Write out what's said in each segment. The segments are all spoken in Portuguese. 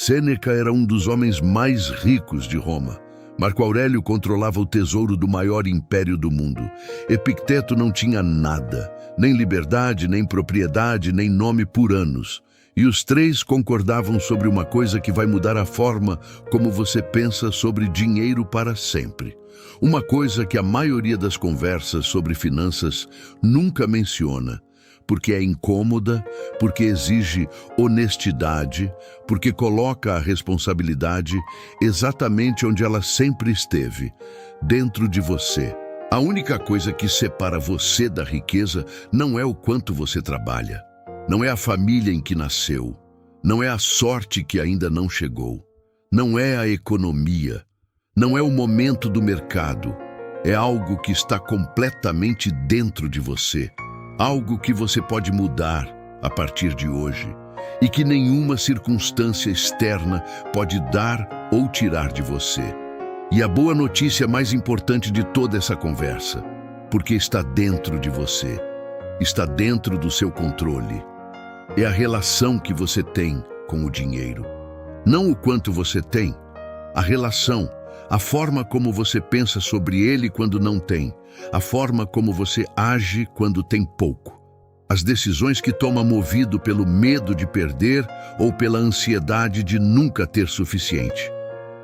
Sêneca era um dos homens mais ricos de Roma. Marco Aurélio controlava o tesouro do maior império do mundo. Epicteto não tinha nada, nem liberdade, nem propriedade, nem nome por anos. E os três concordavam sobre uma coisa que vai mudar a forma como você pensa sobre dinheiro para sempre. Uma coisa que a maioria das conversas sobre finanças nunca menciona, porque é incômoda, porque exige honestidade, porque coloca a responsabilidade exatamente onde ela sempre esteve, dentro de você. A única coisa que separa você da riqueza não é o quanto você trabalha, não é a família em que nasceu, não é a sorte que ainda não chegou, não é a economia, não é o momento do mercado, é algo que está completamente dentro de você. Algo que você pode mudar a partir de hoje e que nenhuma circunstância externa pode dar ou tirar de você. E a boa notícia mais importante de toda essa conversa, porque está dentro de você, está dentro do seu controle, é a relação que você tem com o dinheiro. Não o quanto você tem, a relação, a forma como você pensa sobre ele quando não tem, a forma como você age quando tem pouco. As decisões que toma movido pelo medo de perder ou pela ansiedade de nunca ter suficiente.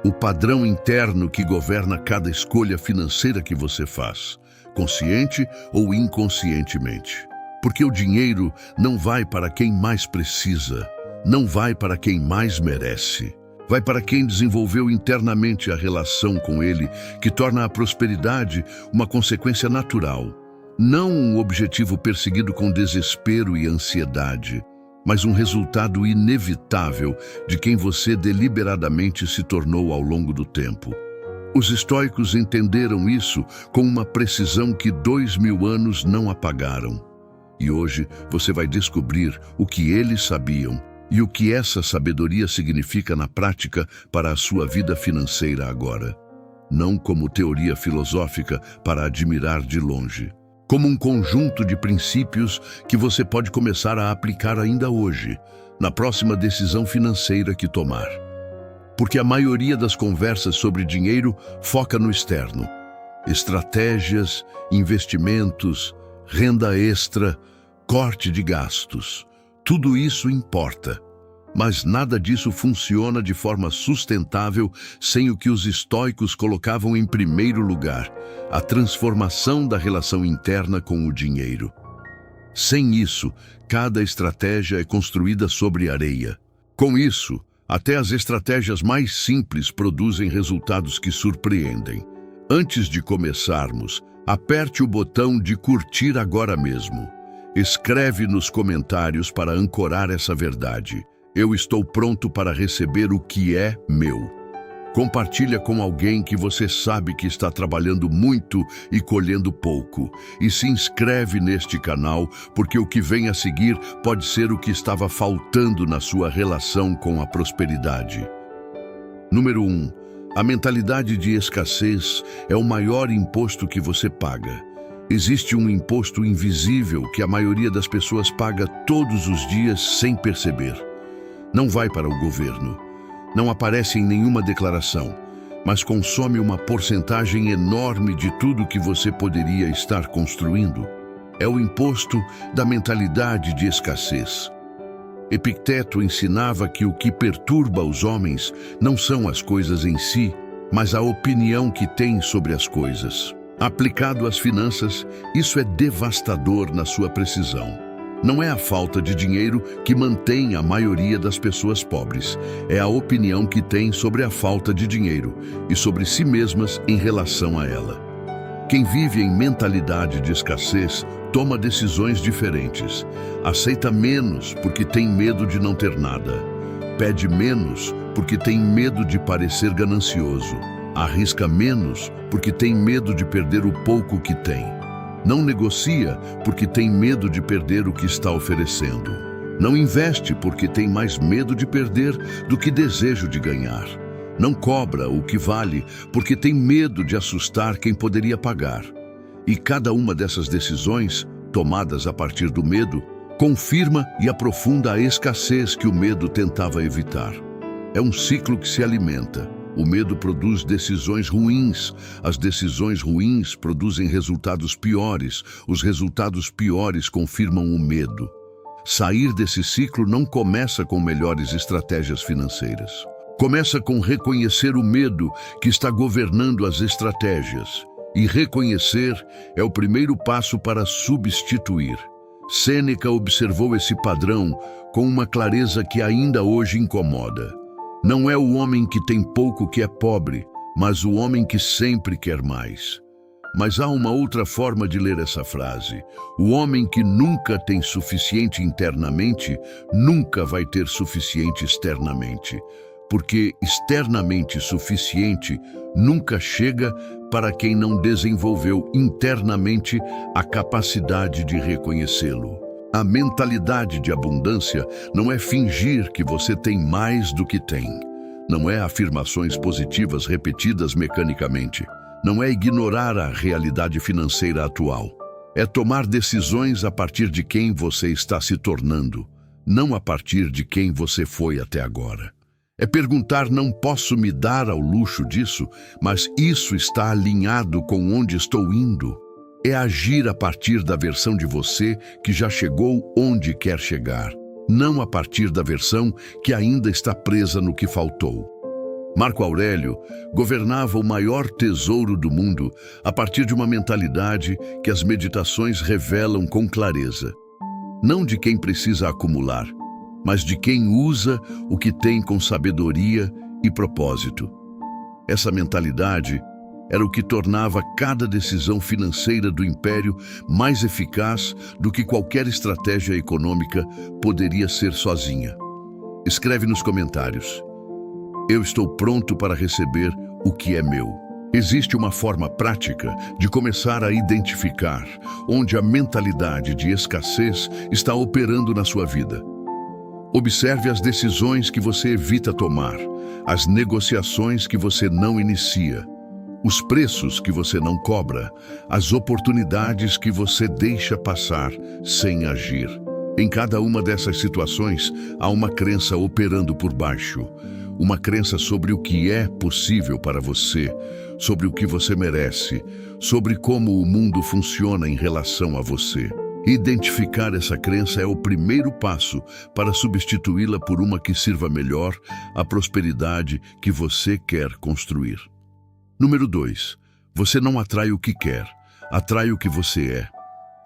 O padrão interno que governa cada escolha financeira que você faz, consciente ou inconscientemente. Porque o dinheiro não vai para quem mais precisa, não vai para quem mais merece. Vai para quem desenvolveu internamente a relação com ele, que torna a prosperidade uma consequência natural. Não um objetivo perseguido com desespero e ansiedade, mas um resultado inevitável de quem você deliberadamente se tornou ao longo do tempo. Os estoicos entenderam isso com uma precisão que 2000 anos não apagaram. E hoje você vai descobrir o que eles sabiam e o que essa sabedoria significa na prática para a sua vida financeira agora. Não como teoria filosófica para admirar de longe, como um conjunto de princípios que você pode começar a aplicar ainda hoje, na próxima decisão financeira que tomar. Porque a maioria das conversas sobre dinheiro foca no externo. Estratégias, investimentos, renda extra, corte de gastos. Tudo isso importa, mas nada disso funciona de forma sustentável sem o que os estoicos colocavam em primeiro lugar, a transformação da relação interna com o dinheiro. Sem isso, cada estratégia é construída sobre areia. Com isso, até as estratégias mais simples produzem resultados que surpreendem. Antes de começarmos, aperte o botão de curtir agora mesmo. Escreve nos comentários para ancorar essa verdade. Eu estou pronto para receber o que é meu. Compartilha com alguém que você sabe que está trabalhando muito e colhendo pouco. E se inscreve neste canal, porque o que vem a seguir pode ser o que estava faltando na sua relação com a prosperidade. Número 1. A mentalidade de escassez é o maior imposto que você paga. Existe um imposto invisível que a maioria das pessoas paga todos os dias sem perceber. Não vai para o governo, não aparece em nenhuma declaração, mas consome uma porcentagem enorme de tudo que você poderia estar construindo. É o imposto da mentalidade de escassez. Epicteto ensinava que o que perturba os homens não são as coisas em si, mas a opinião que têm sobre as coisas. Aplicado às finanças, isso é devastador na sua precisão. Não é a falta de dinheiro que mantém a maioria das pessoas pobres. É a opinião que têm sobre a falta de dinheiro e sobre si mesmas em relação a ela. Quem vive em mentalidade de escassez toma decisões diferentes. Aceita menos porque tem medo de não ter nada. Pede menos porque tem medo de parecer ganancioso. Arrisca menos porque tem medo de perder o pouco que tem. Não negocia porque tem medo de perder o que está oferecendo. Não investe porque tem mais medo de perder do que desejo de ganhar. Não cobra o que vale porque tem medo de assustar quem poderia pagar. E cada uma dessas decisões, tomadas a partir do medo, confirma e aprofunda a escassez que o medo tentava evitar. É um ciclo que se alimenta. O medo produz decisões ruins. As decisões ruins produzem resultados piores. Os resultados piores confirmam o medo. Sair desse ciclo não começa com melhores estratégias financeiras. Começa com reconhecer o medo que está governando as estratégias. E reconhecer é o primeiro passo para substituir. Sêneca observou esse padrão com uma clareza que ainda hoje incomoda. Não é o homem que tem pouco que é pobre, mas o homem que sempre quer mais. Mas há uma outra forma de ler essa frase. O homem que nunca tem suficiente internamente, nunca vai ter suficiente externamente. Porque externamente suficiente nunca chega para quem não desenvolveu internamente a capacidade de reconhecê-lo. A mentalidade de abundância não é fingir que você tem mais do que tem. Não é afirmações positivas repetidas mecanicamente. Não é ignorar a realidade financeira atual. É tomar decisões a partir de quem você está se tornando, não a partir de quem você foi até agora. É perguntar: não posso me dar ao luxo disso, mas isso está alinhado com onde estou indo. É agir a partir da versão de você que já chegou onde quer chegar, não a partir da versão que ainda está presa no que faltou. Marco Aurélio governava o maior tesouro do mundo a partir de uma mentalidade que as meditações revelam com clareza. Não de quem precisa acumular, mas de quem usa o que tem com sabedoria e propósito. Essa mentalidade era o que tornava cada decisão financeira do império mais eficaz do que qualquer estratégia econômica poderia ser sozinha. Escreve nos comentários: eu estou pronto para receber o que é meu. Existe uma forma prática de começar a identificar onde a mentalidade de escassez está operando na sua vida. Observe as decisões que você evita tomar, as negociações que você não inicia, os preços que você não cobra, as oportunidades que você deixa passar sem agir. Em cada uma dessas situações, há uma crença operando por baixo. Uma crença sobre o que é possível para você, sobre o que você merece, sobre como o mundo funciona em relação a você. Identificar essa crença é o primeiro passo para substituí-la por uma que sirva melhor à prosperidade que você quer construir. Número 2. Você não atrai o que quer, atrai o que você é.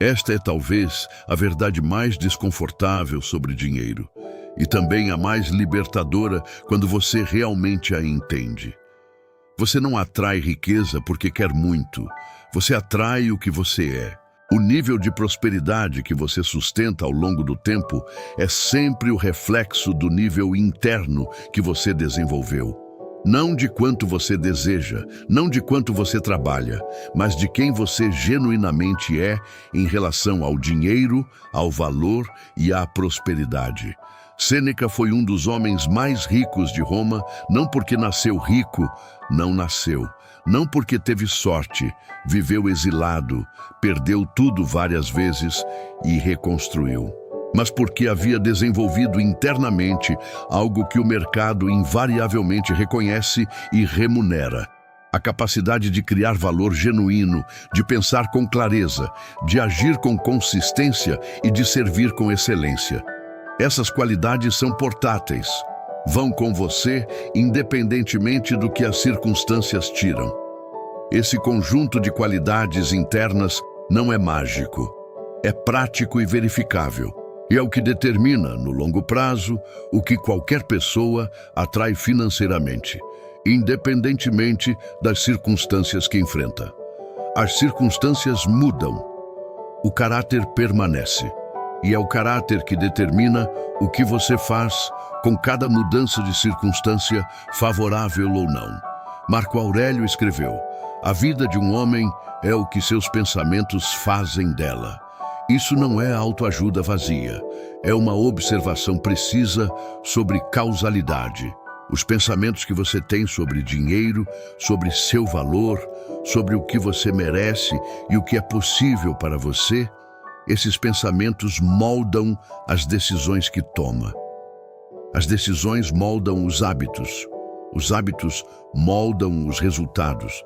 Esta é talvez a verdade mais desconfortável sobre dinheiro e também a mais libertadora quando você realmente a entende. Você não atrai riqueza porque quer muito, você atrai o que você é. O nível de prosperidade que você sustenta ao longo do tempo é sempre o reflexo do nível interno que você desenvolveu. Não de quanto você deseja, não de quanto você trabalha, mas de quem você genuinamente é em relação ao dinheiro, ao valor e à prosperidade. Sêneca foi um dos homens mais ricos de Roma, não porque nasceu rico, não nasceu. Não porque teve sorte, viveu exilado, perdeu tudo várias vezes e reconstruiu. Mas porque havia desenvolvido internamente algo que o mercado invariavelmente reconhece e remunera. A capacidade de criar valor genuíno, de pensar com clareza, de agir com consistência e de servir com excelência. Essas qualidades são portáteis. Vão com você, independentemente do que as circunstâncias tiram. Esse conjunto de qualidades internas não é mágico, é prático e verificável. E é o que determina, no longo prazo, o que qualquer pessoa atrai financeiramente, independentemente das circunstâncias que enfrenta. As circunstâncias mudam, o caráter permanece. E é o caráter que determina o que você faz com cada mudança de circunstância, favorável ou não. Marco Aurélio escreveu: a vida de um homem é o que seus pensamentos fazem dela. Isso não é autoajuda vazia, é uma observação precisa sobre causalidade. Os pensamentos que você tem sobre dinheiro, sobre seu valor, sobre o que você merece e o que é possível para você, esses pensamentos moldam as decisões que toma. As decisões moldam os hábitos moldam os resultados,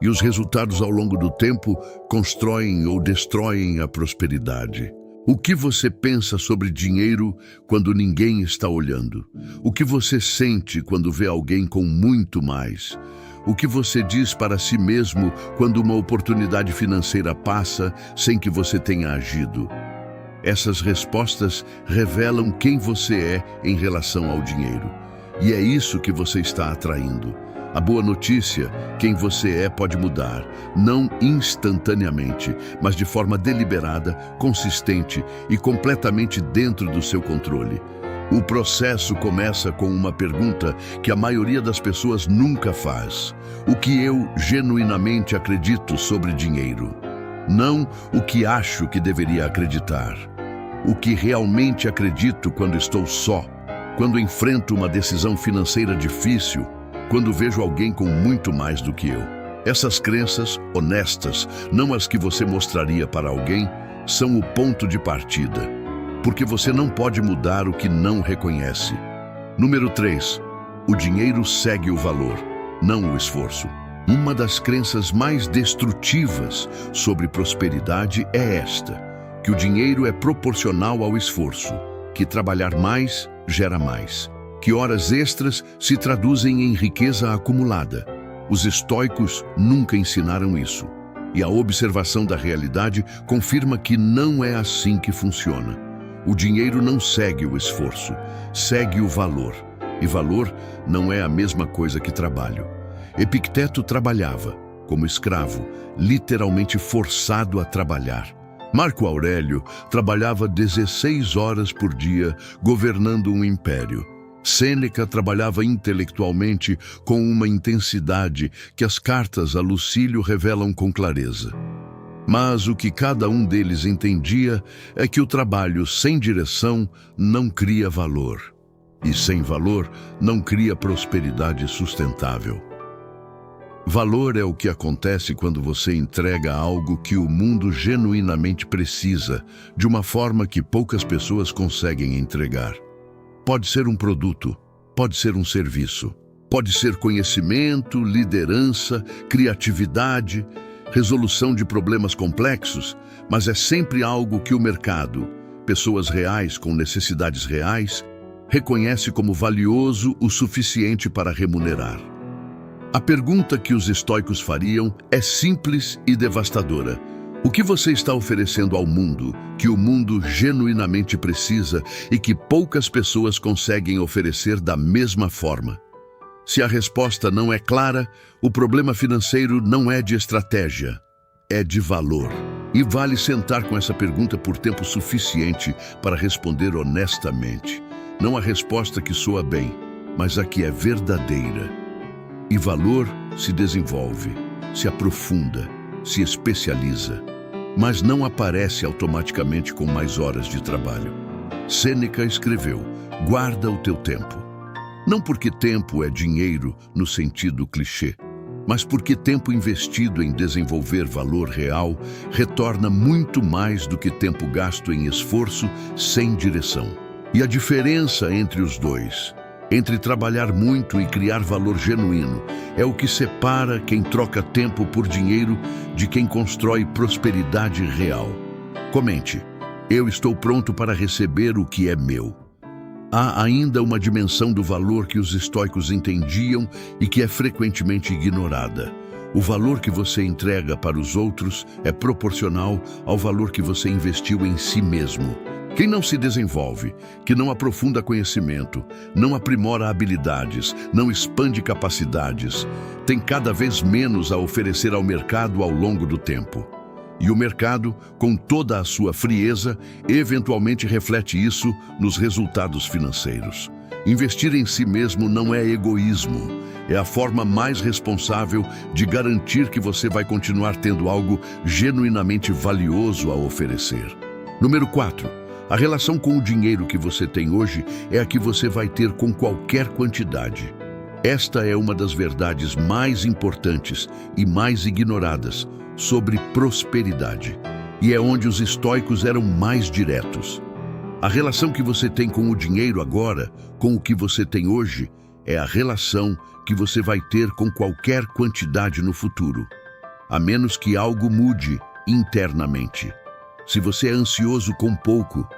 e os resultados ao longo do tempo constroem ou destroem a prosperidade. O que você pensa sobre dinheiro quando ninguém está olhando? O que você sente quando vê alguém com muito mais? O que você diz para si mesmo quando uma oportunidade financeira passa sem que você tenha agido? Essas respostas revelam quem você é em relação ao dinheiro. E é isso que você está atraindo. A boa notícia, quem você é pode mudar, não instantaneamente, mas de forma deliberada, consistente e completamente dentro do seu controle. O processo começa com uma pergunta que a maioria das pessoas nunca faz. O que eu genuinamente acredito sobre dinheiro? Não o que acho que deveria acreditar. O que realmente acredito quando estou só, quando enfrento uma decisão financeira difícil, quando vejo alguém com muito mais do que eu. Essas crenças honestas, não as que você mostraria para alguém, são o ponto de partida, porque você não pode mudar o que não reconhece. Número 3. O dinheiro segue o valor, não o esforço. Uma das crenças mais destrutivas sobre prosperidade é esta: que o dinheiro é proporcional ao esforço, que trabalhar mais gera mais, que horas extras se traduzem em riqueza acumulada. Os estoicos nunca ensinaram isso, e a observação da realidade confirma que não é assim que funciona. O dinheiro não segue o esforço, segue o valor, e valor não é a mesma coisa que trabalho. Epicteto trabalhava, como escravo, literalmente forçado a trabalhar. Marco Aurélio trabalhava 16 horas por dia governando um império. Sêneca trabalhava intelectualmente com uma intensidade que as cartas a Lucílio revelam com clareza. Mas o que cada um deles entendia é que o trabalho sem direção não cria valor, e sem valor não cria prosperidade sustentável. Valor é o que acontece quando você entrega algo que o mundo genuinamente precisa, de uma forma que poucas pessoas conseguem entregar. Pode ser um produto, pode ser um serviço, pode ser conhecimento, liderança, criatividade, resolução de problemas complexos, mas é sempre algo que o mercado, pessoas reais com necessidades reais, reconhece como valioso o suficiente para remunerar. A pergunta que os estoicos fariam é simples e devastadora. O que você está oferecendo ao mundo, que o mundo genuinamente precisa e que poucas pessoas conseguem oferecer da mesma forma? Se a resposta não é clara, o problema financeiro não é de estratégia, é de valor. E vale sentar com essa pergunta por tempo suficiente para responder honestamente. Não a resposta que soa bem, mas a que é verdadeira. E valor se desenvolve, se aprofunda, se especializa, mas não aparece automaticamente com mais horas de trabalho. Sêneca escreveu: guarda o teu tempo. Não porque tempo é dinheiro no sentido clichê, mas porque tempo investido em desenvolver valor real retorna muito mais do que tempo gasto em esforço sem direção. E a diferença entre os dois, entre trabalhar muito e criar valor genuíno, é o que separa quem troca tempo por dinheiro de quem constrói prosperidade real. Comente: eu estou pronto para receber o que é meu. Há ainda uma dimensão do valor que os estoicos entendiam e que é frequentemente ignorada. O valor que você entrega para os outros é proporcional ao valor que você investiu em si mesmo. Quem não se desenvolve, que não aprofunda conhecimento, não aprimora habilidades, não expande capacidades, tem cada vez menos a oferecer ao mercado ao longo do tempo. E o mercado, com toda a sua frieza, eventualmente reflete isso nos resultados financeiros. Investir em si mesmo não é egoísmo, é a forma mais responsável de garantir que você vai continuar tendo algo genuinamente valioso a oferecer. Número 4. A relação com o dinheiro que você tem hoje é a que você vai ter com qualquer quantidade. Esta é uma das verdades mais importantes e mais ignoradas sobre prosperidade, e é onde os estoicos eram mais diretos. A relação que você tem com o dinheiro agora, com o que você tem hoje, é a relação que você vai ter com qualquer quantidade no futuro, a menos que algo mude internamente. Se você é ansioso com pouco,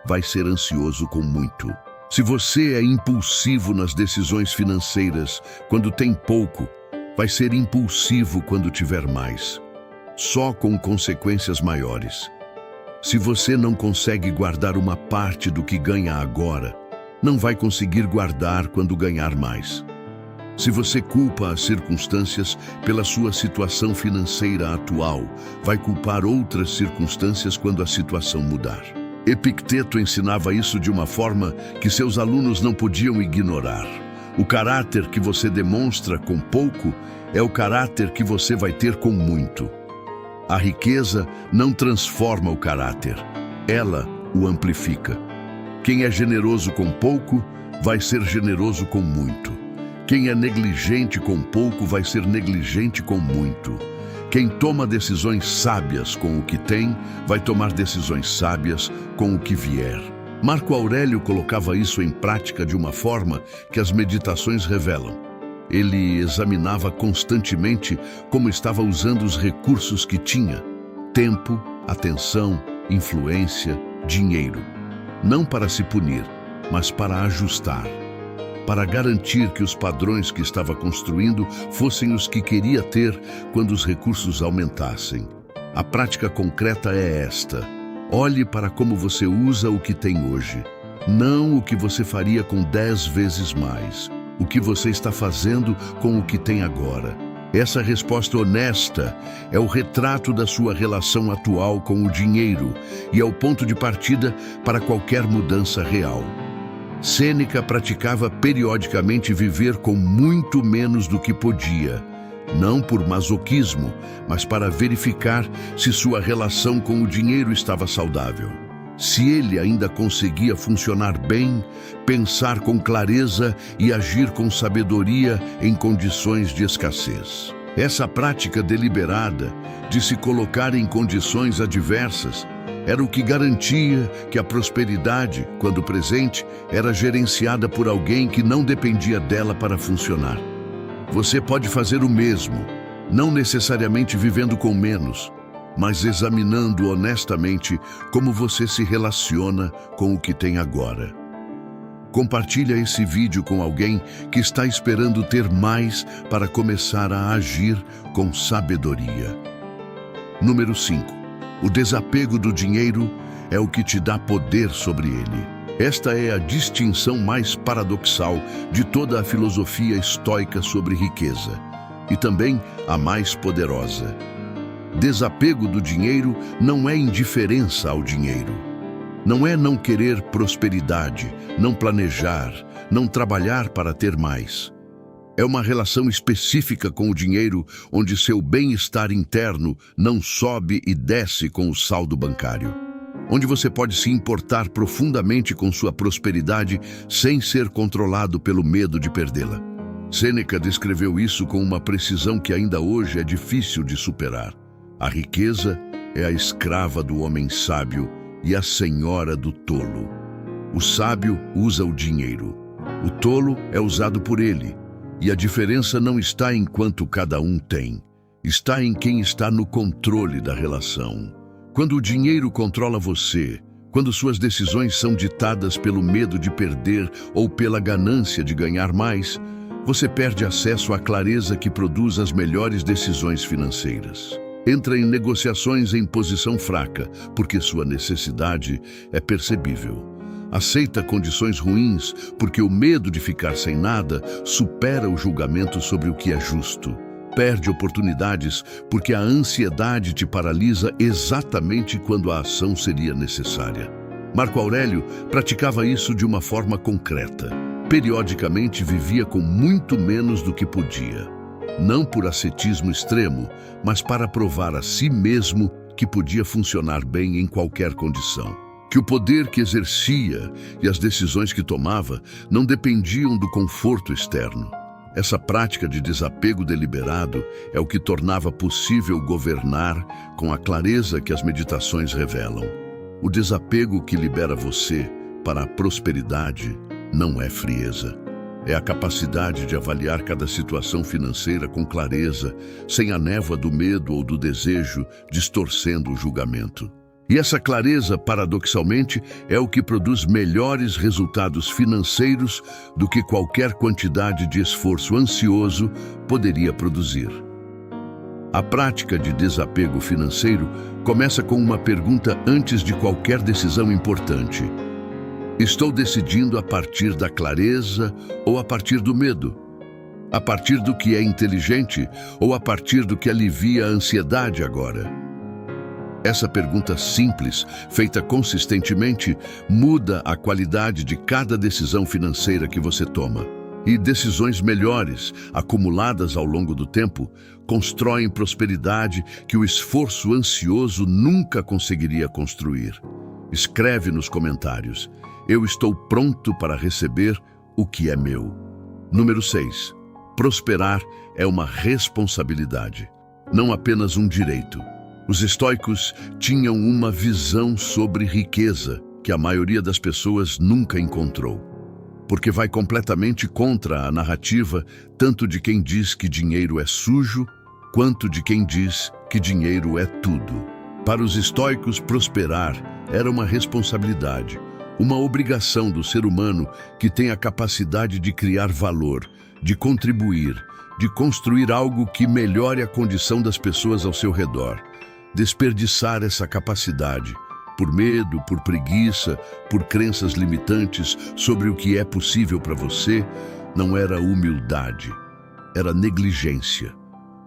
vai ser ansioso com muito. Se você é impulsivo nas decisões financeiras quando tem pouco, vai ser impulsivo quando tiver mais, só com consequências maiores. Se você não consegue guardar uma parte do que ganha agora, não vai conseguir guardar quando ganhar mais. Se você culpa as circunstâncias pela sua situação financeira atual, vai culpar outras circunstâncias quando a situação mudar. Epicteto ensinava isso de uma forma que seus alunos não podiam ignorar. O caráter que você demonstra com pouco é o caráter que você vai ter com muito. A riqueza não transforma o caráter, ela o amplifica. Quem é generoso com pouco, vai ser generoso com muito. Quem é negligente com pouco, vai ser negligente com muito. Quem toma decisões sábias com o que tem, vai tomar decisões sábias com o que vier. Marco Aurélio colocava isso em prática de uma forma que as meditações revelam. Ele examinava constantemente como estava usando os recursos que tinha: tempo, atenção, influência, dinheiro. Não para se punir, mas para ajustar, para garantir que os padrões que estava construindo fossem os que queria ter quando os recursos aumentassem. A prática concreta é esta: olhe para como você usa o que tem hoje, não o que você faria com 10 vezes mais, o que você está fazendo com o que tem agora. Essa resposta honesta é o retrato da sua relação atual com o dinheiro e é o ponto de partida para qualquer mudança real. Sêneca praticava periodicamente viver com muito menos do que podia, não por masoquismo, mas para verificar se sua relação com o dinheiro estava saudável. Se ele ainda conseguia funcionar bem, pensar com clareza e agir com sabedoria em condições de escassez. Essa prática deliberada de se colocar em condições adversas era o que garantia que a prosperidade, quando presente, era gerenciada por alguém que não dependia dela para funcionar. Você pode fazer o mesmo, não necessariamente vivendo com menos, mas examinando honestamente como você se relaciona com o que tem agora. Compartilha esse vídeo com alguém que está esperando ter mais para começar a agir com sabedoria. Número 5. O desapego do dinheiro é o que te dá poder sobre ele. Esta é a distinção mais paradoxal de toda a filosofia estoica sobre riqueza, e também a mais poderosa. Desapego do dinheiro não é indiferença ao dinheiro. Não é não querer prosperidade, não planejar, não trabalhar para ter mais. É uma relação específica com o dinheiro, onde seu bem-estar interno não sobe e desce com o saldo bancário. Onde você pode se importar profundamente com sua prosperidade sem ser controlado pelo medo de perdê-la. Sêneca descreveu isso com uma precisão que ainda hoje é difícil de superar. A riqueza é a escrava do homem sábio e a senhora do tolo. O sábio usa o dinheiro. O tolo é usado por ele. E a diferença não está em quanto cada um tem. Está em quem está no controle da relação. Quando o dinheiro controla você, quando suas decisões são ditadas pelo medo de perder ou pela ganância de ganhar mais, você perde acesso à clareza que produz as melhores decisões financeiras. Entra em negociações em posição fraca, porque sua necessidade é percebível. Aceita condições ruins, porque o medo de ficar sem nada supera o julgamento sobre o que é justo. Perde oportunidades, porque a ansiedade te paralisa exatamente quando a ação seria necessária. Marco Aurélio praticava isso de uma forma concreta. Periodicamente vivia com muito menos do que podia. Não por ascetismo extremo, mas para provar a si mesmo que podia funcionar bem em qualquer condição. Que o poder que exercia e as decisões que tomava não dependiam do conforto externo. Essa prática de desapego deliberado é o que tornava possível governar com a clareza que as meditações revelam. O desapego que libera você para a prosperidade não é frieza. É a capacidade de avaliar cada situação financeira com clareza, sem a névoa do medo ou do desejo distorcendo o julgamento. E essa clareza, paradoxalmente, é o que produz melhores resultados financeiros do que qualquer quantidade de esforço ansioso poderia produzir. A prática de desapego financeiro começa com uma pergunta antes de qualquer decisão importante. Estou decidindo a partir da clareza ou a partir do medo? A partir do que é inteligente ou a partir do que alivia a ansiedade agora? Essa pergunta simples, feita consistentemente, muda a qualidade de cada decisão financeira que você toma. E decisões melhores, acumuladas ao longo do tempo, constroem prosperidade que o esforço ansioso nunca conseguiria construir. Escreve nos comentários: eu estou pronto para receber o que é meu. Número 6. Prosperar é uma responsabilidade, não apenas um direito. Os estoicos tinham uma visão sobre riqueza que a maioria das pessoas nunca encontrou, porque vai completamente contra a narrativa tanto de quem diz que dinheiro é sujo, quanto de quem diz que dinheiro é tudo. Para os estoicos, prosperar era uma responsabilidade, uma obrigação do ser humano que tem a capacidade de criar valor, de contribuir, de construir algo que melhore a condição das pessoas ao seu redor. Desperdiçar essa capacidade, por medo, por preguiça, por crenças limitantes sobre o que é possível para você, não era humildade, era negligência.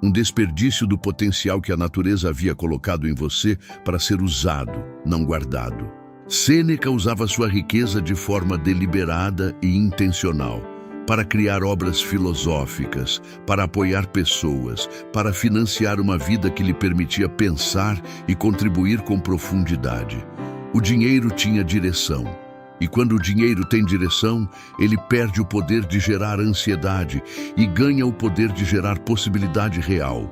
Um desperdício do potencial que a natureza havia colocado em você para ser usado, não guardado. Sêneca usava sua riqueza de forma deliberada e intencional, para criar obras filosóficas, para apoiar pessoas, para financiar uma vida que lhe permitia pensar e contribuir com profundidade. O dinheiro tinha direção, e quando o dinheiro tem direção, ele perde o poder de gerar ansiedade e ganha o poder de gerar possibilidade real.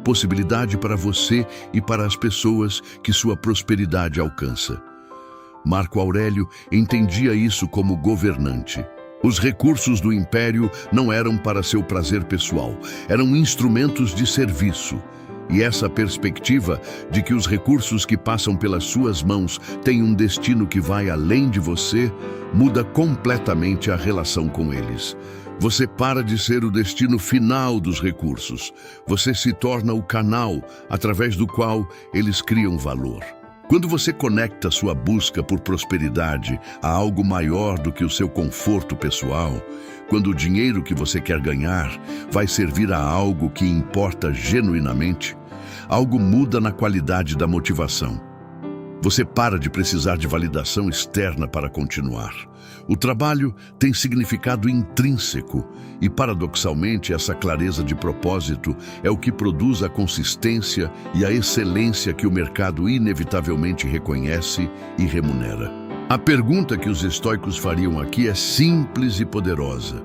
Possibilidade para você e para as pessoas que sua prosperidade alcança. Marco Aurélio entendia isso como governante. Os recursos do império não eram para seu prazer pessoal, eram instrumentos de serviço. E essa perspectiva de que os recursos que passam pelas suas mãos têm um destino que vai além de você, muda completamente a relação com eles. Você para de ser o destino final dos recursos. Você se torna o canal através do qual eles criam valor. Quando você conecta sua busca por prosperidade a algo maior do que o seu conforto pessoal, quando o dinheiro que você quer ganhar vai servir a algo que importa genuinamente, algo muda na qualidade da motivação. Você para de precisar de validação externa para continuar. O trabalho tem significado intrínseco e, paradoxalmente, essa clareza de propósito é o que produz a consistência e a excelência que o mercado inevitavelmente reconhece e remunera. A pergunta que os estoicos fariam aqui é simples e poderosa.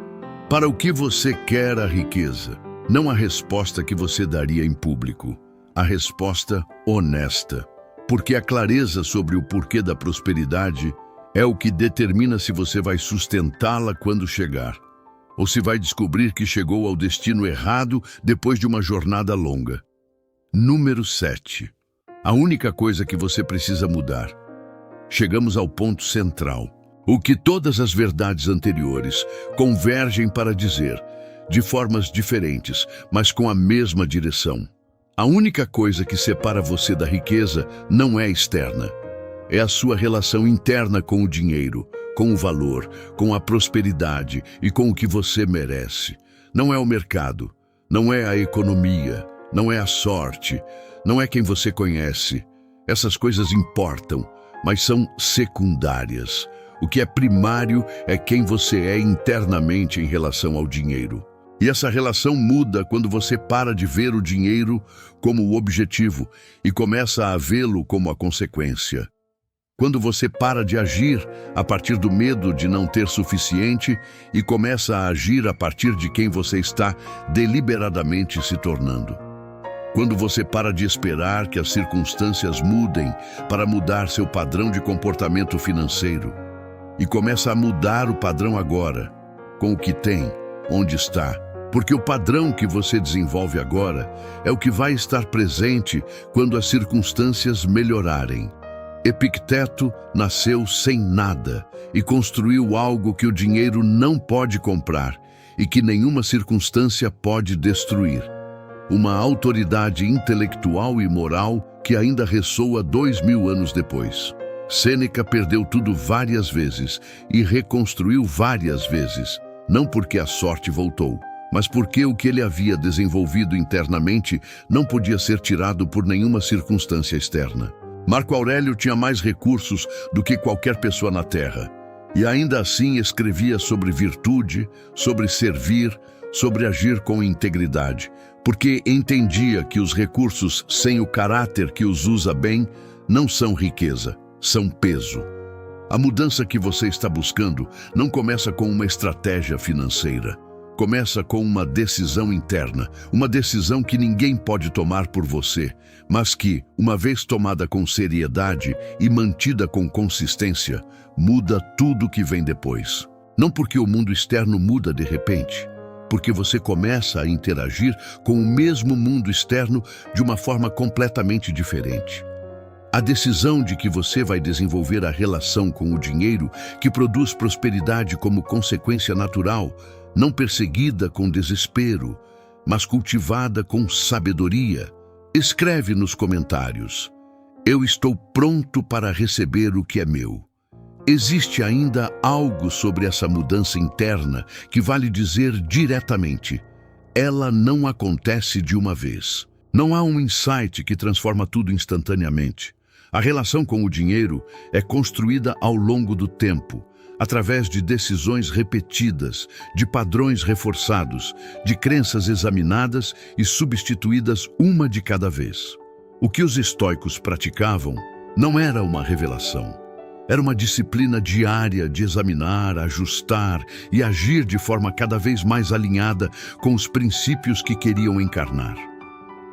Para o que você quer a riqueza? Não a resposta que você daria em público. A resposta honesta. Porque a clareza sobre o porquê da prosperidade é o que determina se você vai sustentá-la quando chegar, ou se vai descobrir que chegou ao destino errado depois de uma jornada longa. Número 7. A única coisa que você precisa mudar. Chegamos ao ponto central, o que todas as verdades anteriores convergem para dizer, de formas diferentes, mas com a mesma direção. A única coisa que separa você da riqueza não é externa. É a sua relação interna com o dinheiro, com o valor, com a prosperidade e com o que você merece. Não é o mercado, não é a economia, não é a sorte, não é quem você conhece. Essas coisas importam, mas são secundárias. O que é primário é quem você é internamente em relação ao dinheiro. E essa relação muda quando você para de ver o dinheiro como o objetivo e começa a vê-lo como a consequência. Quando você para de agir a partir do medo de não ter suficiente e começa a agir a partir de quem você está deliberadamente se tornando. Quando você para de esperar que as circunstâncias mudem para mudar seu padrão de comportamento financeiro. e começa a mudar o padrão agora, com o que tem, onde está. Porque o padrão que você desenvolve agora é o que vai estar presente quando as circunstâncias melhorarem. Epicteto nasceu sem nada e construiu algo que o dinheiro não pode comprar e que nenhuma circunstância pode destruir. Uma autoridade intelectual e moral que ainda ressoa 2000 anos depois. Sêneca perdeu tudo várias vezes e reconstruiu várias vezes, não porque a sorte voltou, mas porque o que ele havia desenvolvido internamente não podia ser tirado por nenhuma circunstância externa. Marco Aurélio tinha mais recursos do que qualquer pessoa na Terra, e ainda assim escrevia sobre virtude, sobre servir, sobre agir com integridade, porque entendia que os recursos sem o caráter que os usa bem não são riqueza, são peso. A mudança que você está buscando não começa com uma estratégia financeira. Começa com uma decisão interna, uma decisão que ninguém pode tomar por você, mas que, uma vez tomada com seriedade e mantida com consistência, muda tudo que vem depois. Não porque o mundo externo muda de repente, porque você começa a interagir com o mesmo mundo externo de uma forma completamente diferente. A decisão de que você vai desenvolver a relação com o dinheiro que produz prosperidade como consequência natural, não perseguida com desespero, mas cultivada com sabedoria. Escreve nos comentários: eu estou pronto para receber o que é meu. Existe ainda algo sobre essa mudança interna que vale dizer diretamente: ela não acontece de uma vez. Não há um insight que transforma tudo instantaneamente. A relação com o dinheiro é construída ao longo do tempo, através de decisões repetidas, de padrões reforçados, de crenças examinadas e substituídas uma de cada vez. O que os estoicos praticavam não era uma revelação. Era uma disciplina diária de examinar, ajustar e agir de forma cada vez mais alinhada com os princípios que queriam encarnar.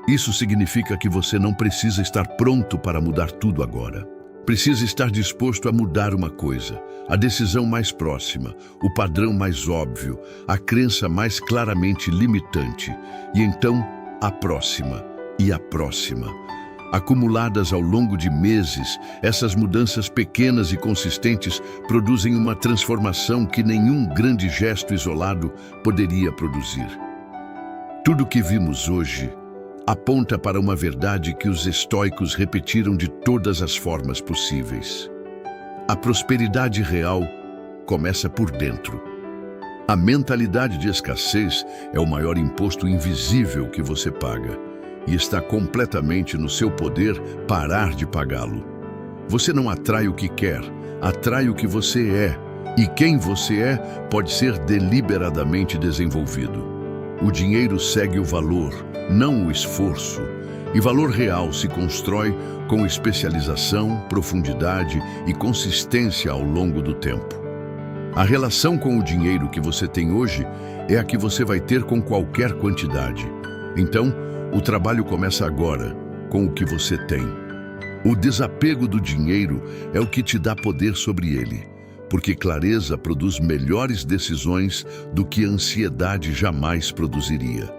Isso significa que você não precisa estar pronto para mudar tudo agora. Precisa estar disposto a mudar uma coisa, a decisão mais próxima, o padrão mais óbvio, a crença mais claramente limitante, e então a próxima e a próxima. Acumuladas ao longo de meses, essas mudanças pequenas e consistentes produzem uma transformação que nenhum grande gesto isolado poderia produzir. Tudo o que vimos hoje aponta para uma verdade que os estoicos repetiram de todas as formas possíveis. A prosperidade real começa por dentro. A mentalidade de escassez é o maior imposto invisível que você paga, e está completamente no seu poder parar de pagá-lo. Você não atrai o que quer, atrai o que você é, e quem você é pode ser deliberadamente desenvolvido. O dinheiro segue o valor, não o esforço, e valor real se constrói com especialização, profundidade e consistência ao longo do tempo. A relação com o dinheiro que você tem hoje é a que você vai ter com qualquer quantidade. Então, o trabalho começa agora, com o que você tem. O desapego do dinheiro é o que te dá poder sobre ele, porque clareza produz melhores decisões do que ansiedade jamais produziria.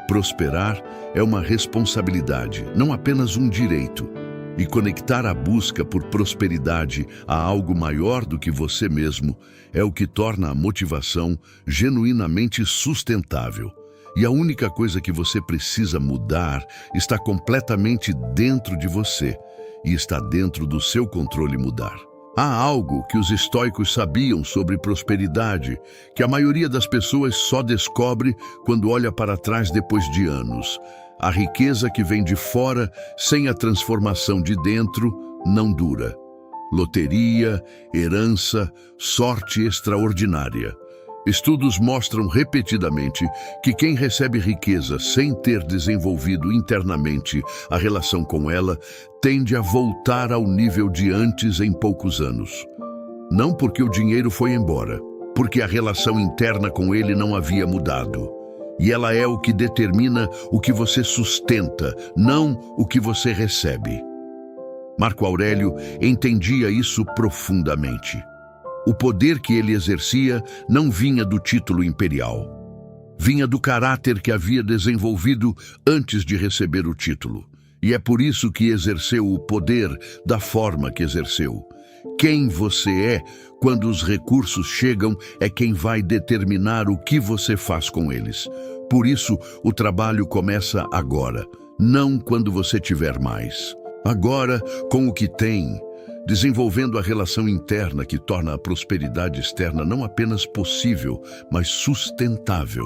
Prosperar é uma responsabilidade, não apenas um direito, e conectar a busca por prosperidade a algo maior do que você mesmo é o que torna a motivação genuinamente sustentável. E a única coisa que você precisa mudar está completamente dentro de você e está dentro do seu controle mudar. Há algo que os estoicos sabiam sobre prosperidade, que a maioria das pessoas só descobre quando olha para trás depois de anos. A riqueza que vem de fora, sem a transformação de dentro, não dura. Loteria, herança, sorte extraordinária. Estudos mostram repetidamente que quem recebe riqueza sem ter desenvolvido internamente a relação com ela tende a voltar ao nível de antes em poucos anos. Não porque o dinheiro foi embora, porque a relação interna com ele não havia mudado. E ela é o que determina o que você sustenta, não o que você recebe. Marco Aurélio entendia isso profundamente. O poder que ele exercia não vinha do título imperial. Vinha do caráter que havia desenvolvido antes de receber o título. E é por isso que exerceu o poder da forma que exerceu. Quem você é quando os recursos chegam é quem vai determinar o que você faz com eles. Por isso, o trabalho começa agora, não quando você tiver mais. Agora, com o que tem, desenvolvendo a relação interna que torna a prosperidade externa não apenas possível, mas sustentável.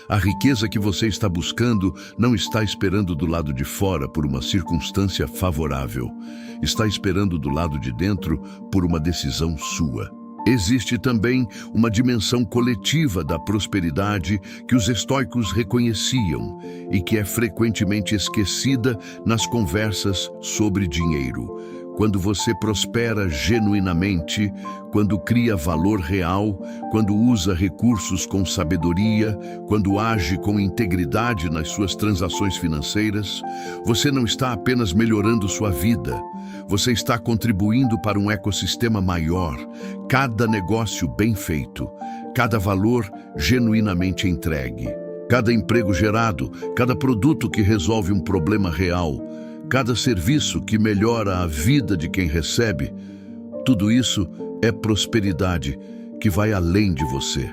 A riqueza que você está buscando não está esperando do lado de fora por uma circunstância favorável. Está esperando do lado de dentro por uma decisão sua. Existe também uma dimensão coletiva da prosperidade que os estoicos reconheciam e que é frequentemente esquecida nas conversas sobre dinheiro. Quando você prospera genuinamente, quando cria valor real, quando usa recursos com sabedoria, quando age com integridade nas suas transações financeiras, você não está apenas melhorando sua vida, você está contribuindo para um ecossistema maior. Cada negócio bem feito, cada valor genuinamente entregue, cada emprego gerado, cada produto que resolve um problema real, cada serviço que melhora a vida de quem recebe, tudo isso é prosperidade que vai além de você.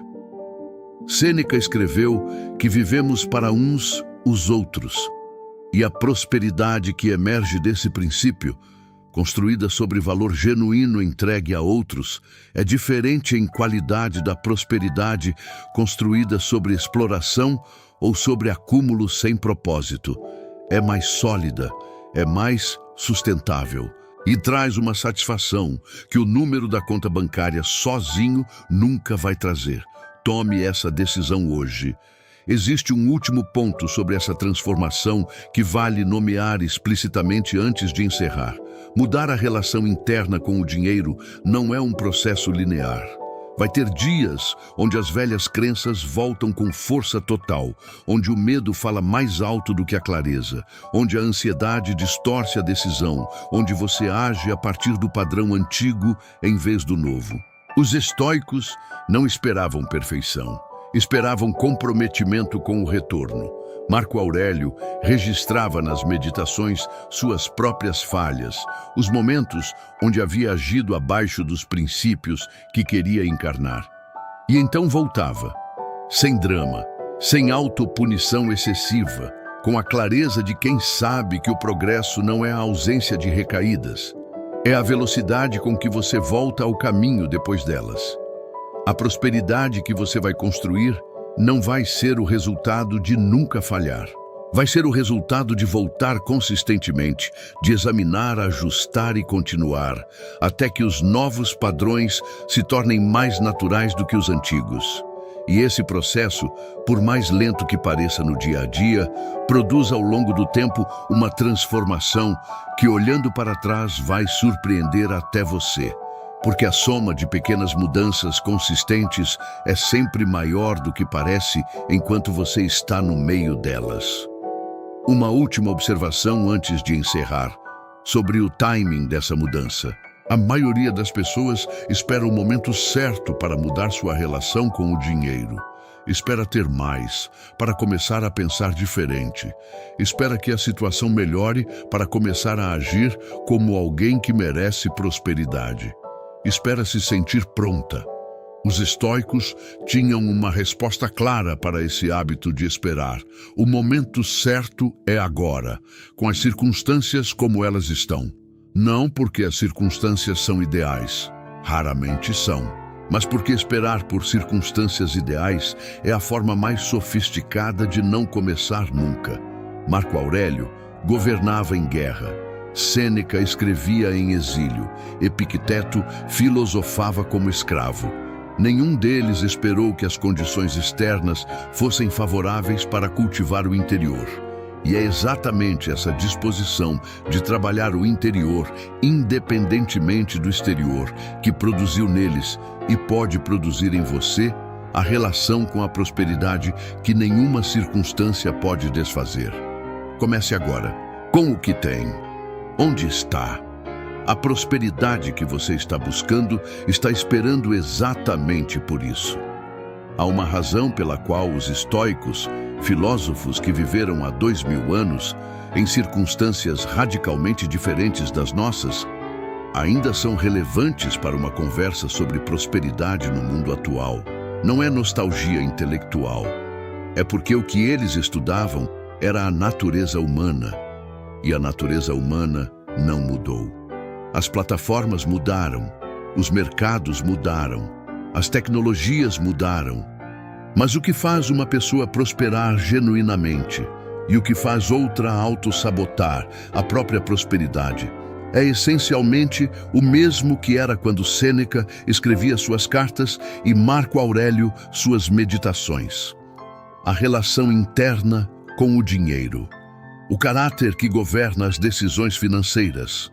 Sêneca escreveu que vivemos para uns os outros, e a prosperidade que emerge desse princípio, construída sobre valor genuíno entregue a outros, é diferente em qualidade da prosperidade construída sobre exploração ou sobre acúmulo sem propósito. É mais sólida, é mais sustentável e traz uma satisfação que o número da conta bancária sozinho nunca vai trazer. Tome essa decisão hoje. Existe um último ponto sobre essa transformação que vale nomear explicitamente antes de encerrar. Mudar a relação interna com o dinheiro não é um processo linear. Vai ter dias onde as velhas crenças voltam com força total, onde o medo fala mais alto do que a clareza, onde a ansiedade distorce a decisão, onde você age a partir do padrão antigo em vez do novo. Os estoicos não esperavam perfeição, esperavam comprometimento com o retorno. Marco Aurélio registrava nas meditações suas próprias falhas, os momentos onde havia agido abaixo dos princípios que queria encarnar. E então voltava, sem drama, sem autopunição excessiva, com a clareza de quem sabe que o progresso não é a ausência de recaídas, é a velocidade com que você volta ao caminho depois delas. A prosperidade que você vai construir não vai ser o resultado de nunca falhar. Vai ser o resultado de voltar consistentemente, de examinar, ajustar e continuar, até que os novos padrões se tornem mais naturais do que os antigos. E esse processo, por mais lento que pareça no dia a dia, produz ao longo do tempo uma transformação que, olhando para trás, vai surpreender até você. Porque a soma de pequenas mudanças consistentes é sempre maior do que parece enquanto você está no meio delas. Uma última observação antes de encerrar, sobre o timing dessa mudança. A maioria das pessoas espera o momento certo para mudar sua relação com o dinheiro. Espera ter mais, para começar a pensar diferente. Espera que a situação melhore para começar a agir como alguém que merece prosperidade. Espera se sentir pronta. Os estoicos tinham uma resposta clara para esse hábito de esperar. O momento certo é agora, com as circunstâncias como elas estão. Não porque as circunstâncias são ideais, raramente são, mas porque esperar por circunstâncias ideais é a forma mais sofisticada de não começar nunca. Marco Aurélio governava em guerra. Sêneca escrevia em exílio, Epicteto filosofava como escravo. Nenhum deles esperou que as condições externas fossem favoráveis para cultivar o interior. E é exatamente essa disposição de trabalhar o interior, independentemente do exterior, que produziu neles e pode produzir em você a relação com a prosperidade que nenhuma circunstância pode desfazer. Comece agora, com o que tem. Onde está? A prosperidade que você está buscando está esperando exatamente por isso. Há uma razão pela qual os estoicos, filósofos que viveram há 2000 anos, em circunstâncias radicalmente diferentes das nossas, ainda são relevantes para uma conversa sobre prosperidade no mundo atual. Não é nostalgia intelectual. É porque o que eles estudavam era a natureza humana. E a natureza humana não mudou. As plataformas mudaram, os mercados mudaram, as tecnologias mudaram. Mas o que faz uma pessoa prosperar genuinamente e o que faz outra auto-sabotar a própria prosperidade é essencialmente o mesmo que era quando Sêneca escrevia suas cartas e Marco Aurélio suas meditações. A relação interna com o dinheiro, o caráter que governa as decisões financeiras,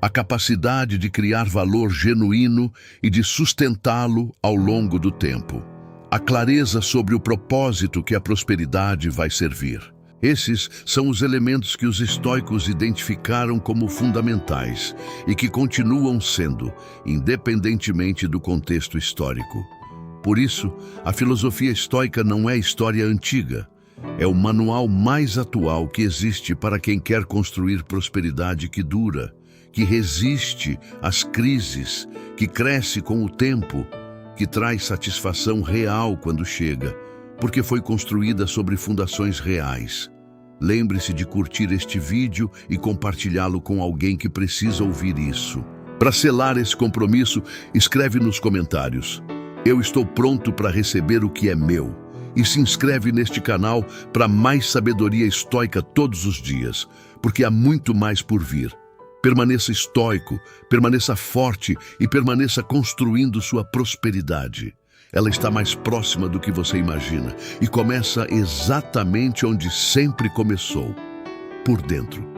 a capacidade de criar valor genuíno e de sustentá-lo ao longo do tempo, a clareza sobre o propósito que a prosperidade vai servir. Esses são os elementos que os estoicos identificaram como fundamentais e que continuam sendo, independentemente do contexto histórico. Por isso, a filosofia estoica não é história antiga. É o manual mais atual que existe para quem quer construir prosperidade que dura, que resiste às crises, que cresce com o tempo, que traz satisfação real quando chega, porque foi construída sobre fundações reais. Lembre-se de curtir este vídeo e compartilhá-lo com alguém que precisa ouvir isso. Para selar esse compromisso, escreve nos comentários: "Eu estou pronto para receber o que é meu." E se inscreve neste canal para mais sabedoria estoica todos os dias, porque há muito mais por vir. Permaneça estoico, permaneça forte e permaneça construindo sua prosperidade. Ela está mais próxima do que você imagina e começa exatamente onde sempre começou, por dentro.